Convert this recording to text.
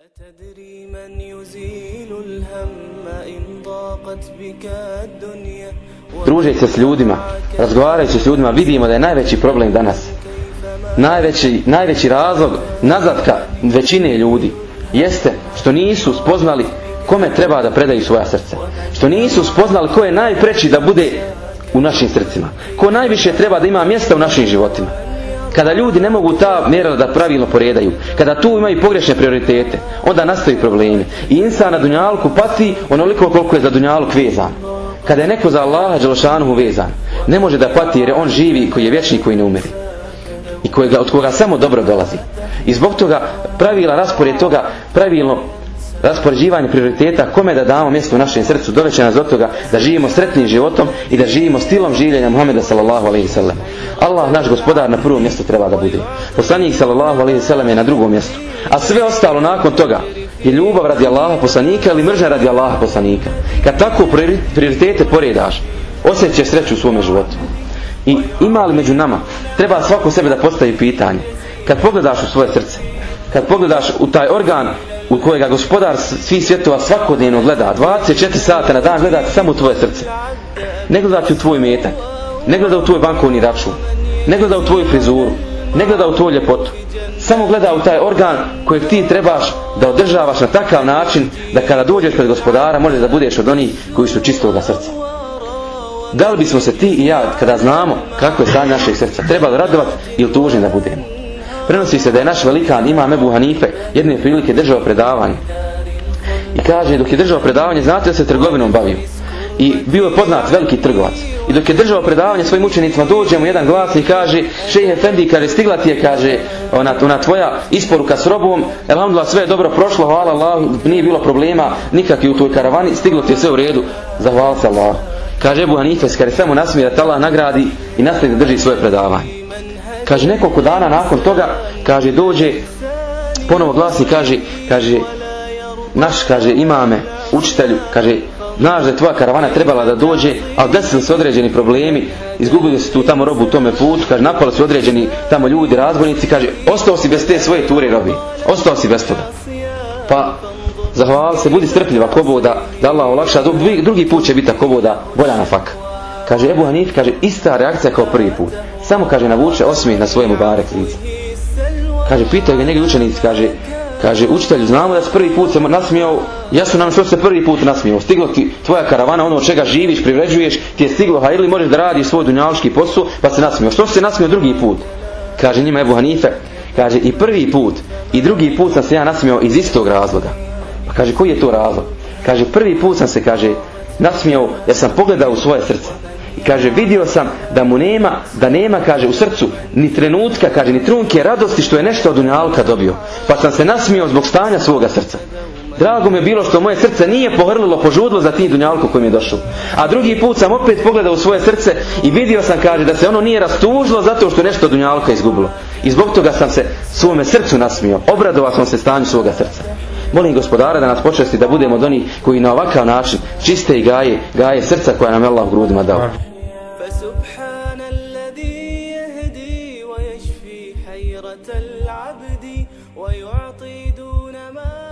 أتدري من يزيل الهم إن ضاقت بك الدنيا. Družeći se s ljudima, razgovarajući s ljudima, vidimo da je najveći problem danas, najveći razlog nazadka većine ljudi jeste što nisu spoznali kome treba da predaju svoja srca, što nisu spoznali ko je najpreči da bude u našim srcima, ko najviše treba da ima mjesta u našim životima. Kada ljudi ne mogu ta mjerila da pravilno poredaju, kada tu imaju pogrešne prioritete, onda nastaju problemi. I insan na dunjalku pati onoliko koliko je za dunjaluk vezan. Kada je neko za Allaha dželešanuhu vezan, ne može da pati jer je on živi koji je vječni, koji ne umiri. I od koga samo dobro dolazi. I zbog toga pravila raspored toga, pravilno raspoređivanje prioriteta kome da damo mjesto u našem srcu doveće nas do toga da živimo sretnim životom i da živimo stilom življenja Muhameda sallallahu alejhi ve sellem. Allah naš gospodar na prvom mjestu treba da bude. Poslanik sallallahu alejhi ve sellem je na drugom mjestu. A sve ostalo nakon toga je ljubav radi Allaha poslanika ili mržnja radi Allaha poslanika. Kad tako prioritete poredaš, osjećaš sreću u svome životu. I ima li među nama, treba svako sebe da postavi pitanje. Kad pogledaš u svoje srce, kad pogledaš u taj organ u kojega gospodar svih svjetova svakodnevno gleda, 24 sata na dan gleda samo u tvoje srce. Ne gleda ti u tvoj metak, ne gleda u tvoj bankovni račun, ne gleda u tvoju frizuru, ne gleda u tvoju ljepotu. Samo gleda u taj organ kojeg ti trebaš da održavaš na takav način da kada dođeš pred gospodara možeš da budeš od onih koji su čistoga srca. Da li bismo se ti i ja, kada znamo kako je stanje našeg srca, trebali radovati ili tužni da budemo? Prenosi se da je naš velikan imam Ebu Hanife jedne prilike držao predavanje. I kaže, dok je držao predavanje, znate da se trgovinom bavio. I bio je poznat veliki trgovac. I dok je držao predavanje svojim učenicima, dođe mu jedan glas i kaže, šejh efendi, kaže, stigla ti je, kaže, ona tvoja isporuka s robom, elhamdulillah, sve je dobro prošlo, hvala Allahu, nije bilo problema nikakvi u toj karavani, stiglo ti je sve u redu, zahvala se Allahu. Kaže Ebu Hanife, kaže, samo nasmije da te Allah nagradi i nastavi da drži svoje predavanje. Kaže, nekoliko dana nakon toga, kaže, dođe, ponovo glasi, kaže, naš, kaže, imame, učitelju, kaže, znaš da je tvoja karavana trebala da dođe, ali desili se određeni problemi, izgubili su tu tamo robu u tome putu, kaže, napali su određeni tamo ljudi, razbojnici, kaže, ostao si bez te svoje ture robi, ostao si bez toga. Pa, zahvali se, budi strpljiva kobo da Allah olakša, drugi put će biti kobo da bolja na faka. Kaže, Ebu Hanif, kaže, ista reakcija kao prvi put. Samo, kaže, navuče osmijeh na svoje mubarek lice. Kaže, pitaju ga njegovi učenici, kaže, učitelju, znamo da si prvi put se nasmijao, jasno nam što se prvi put nasmijao. Stiglo ti tvoja karavana, ono od čega živiš, privređuješ, ti je stiglo, ili možeš da radiš svoj dunjaluški posao, pa se nasmijao. Što se nasmijao drugi put? Kaže njima Ebu Hanife, kaže, i prvi put, i drugi put sam se ja nasmijao iz istog razloga. Pa kaže, koji je to razlog? Kaže, prvi put sam se, kaže, nasmijao jer sam pogledao u svoje srce. I kaže, vidio sam da nema, kaže, u srcu ni trenutka, kaže, ni trunke radosti što je nešto od dunjalka dobio. Pa sam se nasmijao zbog stanja svoga srca. Drago mi je bilo što moje srce nije pohrlilo, požudilo za tim dunjalku koji mi je došao. A drugi put sam opet pogledao u svoje srce i vidio sam, kaže, da se ono nije rastužilo zato što je nešto od dunjalka izgubilo. I zbog toga sam se svome srcu nasmijao. Obradovao sam se stanju svoga srca. Molim gospodara da nas počasti da budemo od onih koji na ovakav način čiste i gaje srca koja nam je Allah u grudima dao. فسبحان الذي يهدي ويشفي حيرة العبد ويعطي دون ما